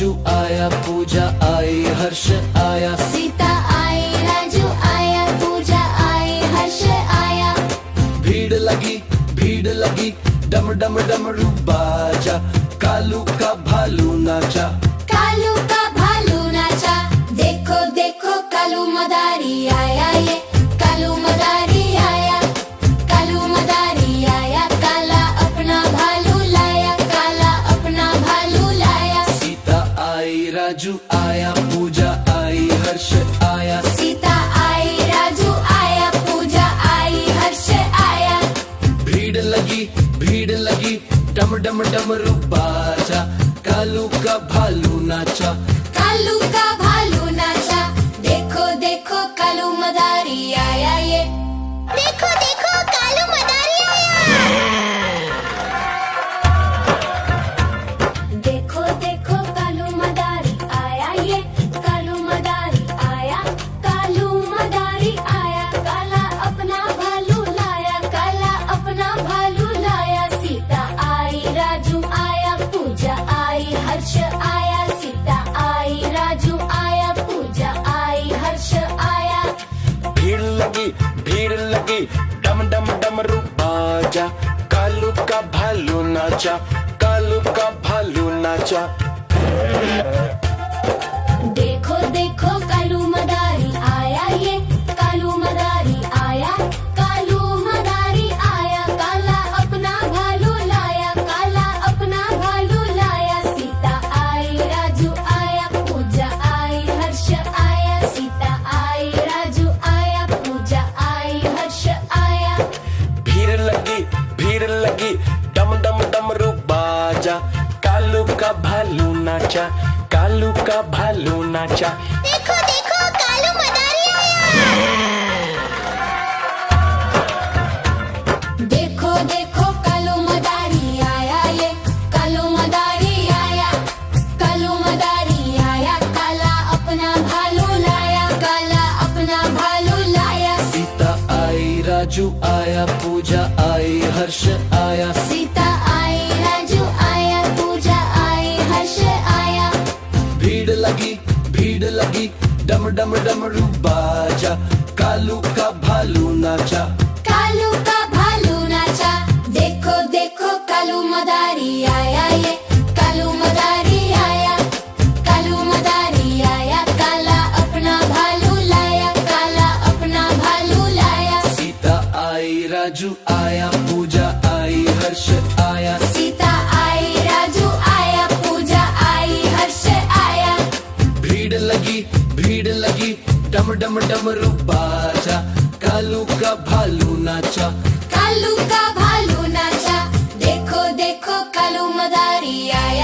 राजू आया, पूजा आई, हर्ष आया। सीता आई, राजू आया, पूजा आई, हर्ष आया। भीड़ लगी, डम डम डमरू बाजा, कालू का भालू नाचा। कालू का भालू नाचा। देखो देखो कालू मदारी आया, ये कालू मदारी आया। कालू मदारी आया, काला अपना भालू लाया, काला अपना भालू लाया। सीता आई, राजू आया, पूजा आई, हर्ष आया। सीता आई, राजू आया, पूजा आई, हर्ष आया। भीड़ लगी, डम डम डमरू बाजा, कालू का भालू नाचा। कालू का भालू नाचा। देखो देखो कालू मदारी आया, ये देखो देखो कालू मदारी आया। देखो देखो कालू मदारी आया, ये कालू मदारी आया। कालू मदारी आया, काला अपना भालू लाया, काला अपना भालू लाया। सीता आई, राजू आया, पूजा आई, हर्ष आया। सीता आई, राजू आया, पूजा आई, हर्ष आया। भीड़ लगी, डम डम डमरू बाजा, कालू का भालू नाचा। कालू का भालू नाचा। देखो देखो कालू मदारी आया, ये कालू मदारी आया। कालू मदारी आया, काला अपना भालू लाया, काला अपना भालू लाया। सीता आई, राजू आया, पूजा आई, हर्ष आया। सीता आई, राजू आया, पूजा आई, हर्ष आया। भीड़ लगी, डम डम डमरू बाजा, कालू का भालू नाचा। कालू का भालू नाचा। देखो देखो कालू मदारी आया। देखो देखो कालू मदारी आया, ये कालू मदारी आया। कालू मदारी आया, काला अपना भालू लाया, काला अपना भालू लाया। सीता आई, राजू आया, पूजा आई, हर्ष आया। सीता आई, राजू आया, पूजा आई, हर्ष आया। भीड़ लगी, डम डम डमरू बाजा, कालू का भालू नाचा। कालू का भालू नाचा। देखो देखो कालू मदारी आया, ये कालू मदारी आया। कालू मदारी आया, काला अपना भालू लाया, काला अपना भालू लाया। सीता आई, राजू आया, पूजा आई, हर्ष आया। सीता आई, राजू आया, पूजा आई, हर्ष आया। भीड़ लगी, डम डम डमरू बाजा, कालू का भालू नाचा। कालू का भालू नाचा। देखो देखो कालू मदारी आया।